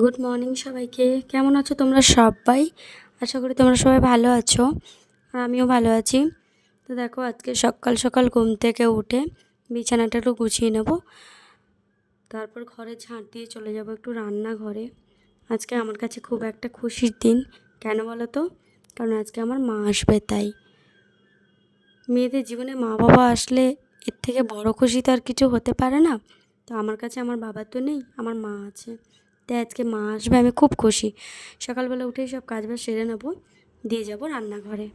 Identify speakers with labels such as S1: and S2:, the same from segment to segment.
S1: Good morning সবাইকে। কেমন আছো তোমরা সবাই? আশা করি তোমরা সবাই ভালো আছো, আর আমিও ভালো আছি। তো দেখো, আজকে সকাল সকাল ঘুম থেকে উঠে বিছানাটা একটু গুছিয়ে নেব, তারপর ঘরে ঝাঁট দিয়ে চলে যাব একটু রান্নাঘরে। আজকে আমার কাছে খুব একটা খুশির দিন। কেন বলো তো? কারণ আজকে আমার মা আসবে, তাই। মেয়েদের জীবনে মা বাবা আসলে এর থেকে বড় খুশি তো আর কিছু হতে পারে না। তো আমার কাছে আমার বাবা তো নেই, আমার মা আছে, তাই আজকে মা আসবে, আমি খুব খুশি। সকালবেলা উঠেই সব কাজবাজ সেরে নেবো, দিয়ে যাব রান্নাঘরে।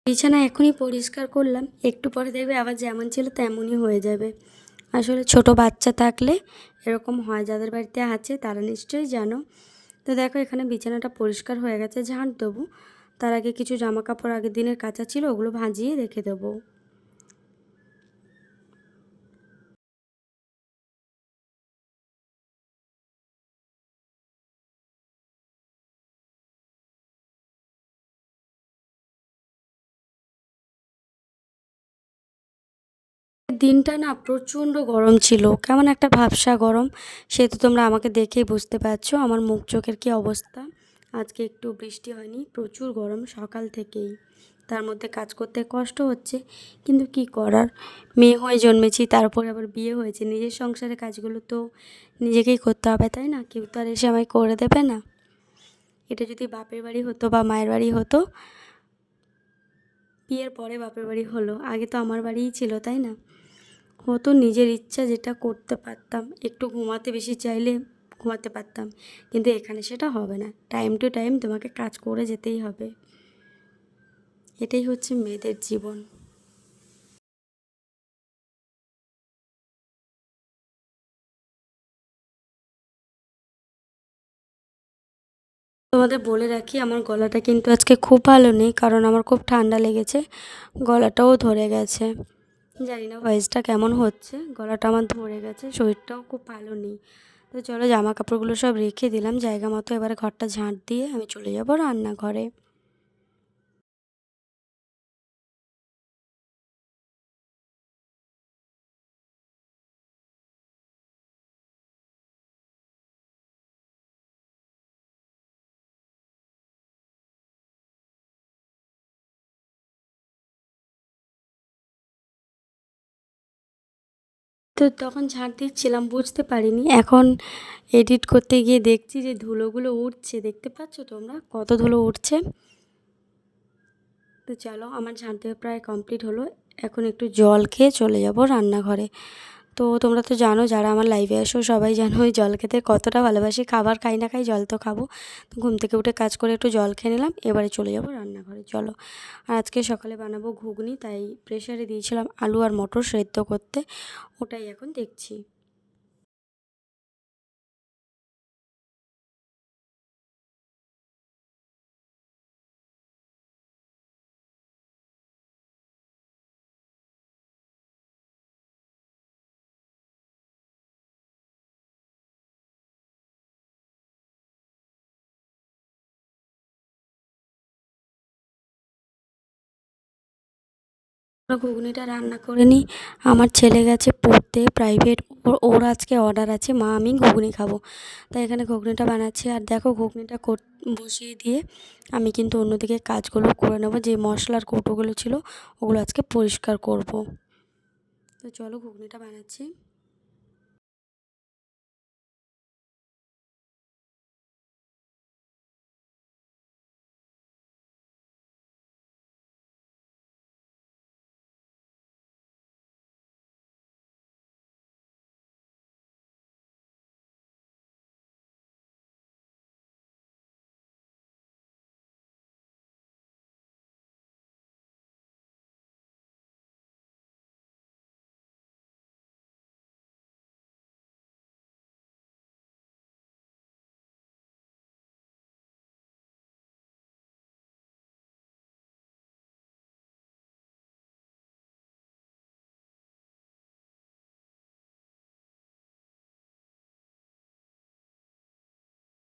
S1: বিছানা এখনই পরিষ্কার করলাম, একটু পরে দেখবে আবার যেমন ছিল তেমনই হয়ে যাবে। আসলে ছোট বাচ্চা থাকলে এরকম হয়, যাদের বাড়িতে আছে তারা নিশ্চয়ই জানো। তো দেখো, এখানে বিছানাটা পরিষ্কার হয়ে গেছে, ঝাঁট দেবো। তার আগে কিছু জামা কাপড় আগের দিনের কাচা ছিল, ওগুলো ভাজিয়ে রেখে দেবো। দিনটা না প্রচণ্ড গরম ছিল, কেমন একটা ভ্যাপসা গরম। সে তো তোমরা আমাকে দেখেই বুঝতে পারছো আমার মুখ চোখের কী অবস্থা। আজকে একটু বৃষ্টি হয়নি, প্রচুর গরম সকাল থেকেই। তার মধ্যে কাজ করতে কষ্ট হচ্ছে, কিন্তু কি করার, মেয়ে হয়ে জন্মেছি, তারপরে আবার বিয়ে হয়েছে, নিজের সংসারের কাজগুলো তো নিজেকেই করতে হবে, তাই না? কেউ তো আর এসে আমায় করে দেবে না। এটা যদি বাপের বাড়ি হতো বা মায়ের বাড়ি হতো, বিয়ের পরে বাপের বাড়ি হলো, আগে তো আমার বাড়িই ছিল, তাই না? হতো নিজের ইচ্ছা যেটা করতে পারতাম, একটু ঘুমাতে বেশি চাইলে ঘুমাতে পারতাম, কিন্তু এখানে সেটা হবে না। টাইম টু টাইম তোমাকে কাজ করে যেতেই হবে, এটাই হচ্ছে মেয়েদের জীবন। তোমাদের বলে রাখি, আমার গলাটা কিন্তু আজকে খুব ভালো নেই, কারণ আমার খুব ঠান্ডা লেগেছে, গলাটাও ধরে গেছে। জানি না ভয়েসটা কেমন হচ্ছে, গলাটা আমার ধরে গেছে, শরীরটাও খুব ভালো নেই। তো চলো, জামা কাপড়গুলো সব রেখে দিলাম জায়গা মতো, এবারে ঘরটা ঝাঁট দিয়ে আমি চলে যাব রান্নাঘরে। তো তখন ঝাড় দিচ্ছিলাম, বুঝতে পারিনি, এখন এডিট করতে গিয়ে দেখছি যে ধুলোগুলো উঠছে, দেখতে পাচ্ছ তোমরা কত ধুলো উঠছে। তো চলো, আমার ঝাড় দেওয়া প্রায় কমপ্লিট হলো, এখন একটু জল খেয়ে চলে যাব রান্নাঘরে। তো তোমরা তো জানো, যারা আমার লাইভে আসো সবাই জানো ওই জল খেতে কতটা ভালোবাসি, খাবার খাই না খাই, জল তো খাবো। তো ঘুম থেকে উঠে কাজ করে একটু জল খেয়ে নিলাম, এবারে চলে যাব রান্নাঘরে, চলো। আর আজকে সকালে বানাবো ঘুগনি, তাই প্রেসারে দিয়েছিলাম আলু আর মটর সেদ্ধ করতে, ওটাই এখন দেখছি। ঘুগনিটা রান্না করে নিই, আমার ছেলে গেছে পড়তে প্রাইভেট, ওর আজকে অর্ডার আছে, মা আমি ঘুগনি খাবো, তাই এখানে ঘুগনিটা বানাচ্ছি। আর দেখো, ঘুগনিটা বসিয়ে দিয়ে আমি কিন্তু অন্যদিকে কাজগুলো করে নেবো, যে মশলার কৌটোগুলো ছিল ওগুলো আজকে পরিষ্কার করব। তো চলো, ঘুগনিটা বানাচ্ছি।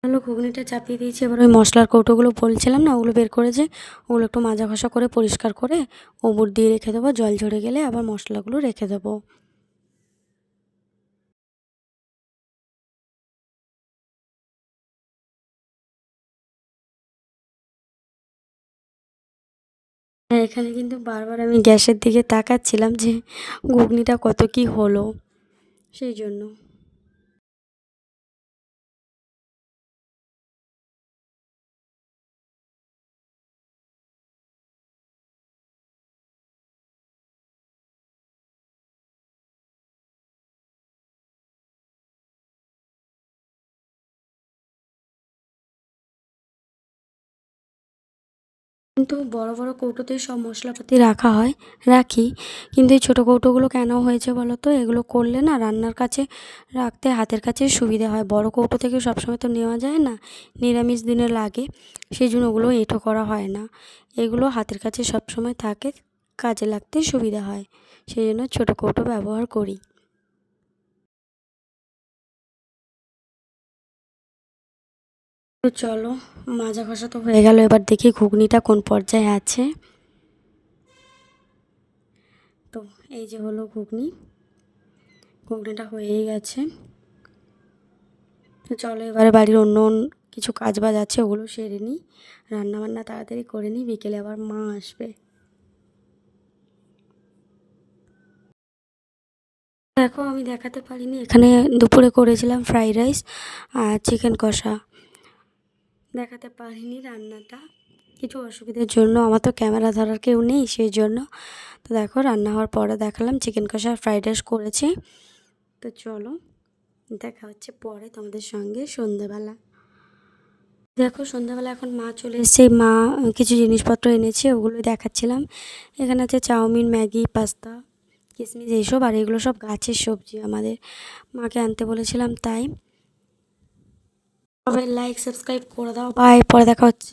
S1: আলু ঘুগনিটা চাপিয়ে দিয়েছি, এবার ওই মশলার কৌটোগুলো বলছিলাম না, ওগুলো বের করে যে ওগুলো একটু মাজা ঘষা করে পরিষ্কার করে ওপর দিয়ে রেখে দেবো, জল ঝরে গেলে আবার মশলাগুলো রেখে দেবো। হ্যাঁ, এখানে কিন্তু বারবার আমি গ্যাসের দিকে তাকাচ্ছিলাম যে ঘুগনিটা কত কি হলো, সেই জন্য। কিন্তু বড় বড় কৌটোতেই সব মশলাপাতি রাখা হয়, রাখি। কিন্তু এই ছোটো কৌটোগুলো কেন হয়েছে বলো তো? এগুলো করলে না রান্নার কাছে রাখতে হাতের কাছে সুবিধে হয়, বড় কৌটো থেকে সবসময় তো নেওয়া যায় না, নিরামিষ দিনে লাগে, সেই জন্য ওগুলো এঁঠো করা হয় না। এগুলো হাতের কাছে সবসময় থাকে, কাজে লাগতে সুবিধা হয়, সেই জন্য ছোটো কৌটো ব্যবহার করি। তো চলো, মাজা ঘষা তো হয়ে গেল, এবার দেখি ঘুগনিটা কোন পর্যায়ে আছে। তো এই যে হলো ঘুগনি, ঘুগনিটা হয়েই গেছে। তো চলো এবারে বাড়ির অন্য কিছু কাজ বাজ আছে, ওগুলো সেরে নিই, রান্নাবান্না তাড়াতাড়ি করে নিই, বিকেলে আবার মা আসবে। দেখো, আমি দেখাতে পারিনি, এখানে দুপুরে করেছিলাম ফ্রাইড রাইস আর চিকেন কষা, দেখাতে পারিনি রান্নাটা কিছু অসুবিধার জন্য, আমার তো ক্যামেরা ধরার কেউ নেই, সেই জন্য। তো দেখো, রান্না হওয়ার পরে দেখালাম চিকেন কষা আর ফ্রাইড রাইস করেছি। তো চলো, দেখা হচ্ছে পরে তোমাদের সঙ্গে সন্ধ্যেবেলা। দেখো, সন্ধ্যাবেলা এখন মা চলে এসেছে, মা কিছু জিনিসপত্র এনেছে, ওগুলোই দেখাচ্ছিলাম। এখানে আছে চাউমিন, ম্যাগি, পাস্তা, কিশমিশ এইসব, আর এগুলো সব গাছের সবজি আমাদের, মাকে আনতে বলেছিলাম তাই। সবাই লাইক সাবস্ক্রাইব করে দাও, বাই, পরে দেখা হচ্ছে।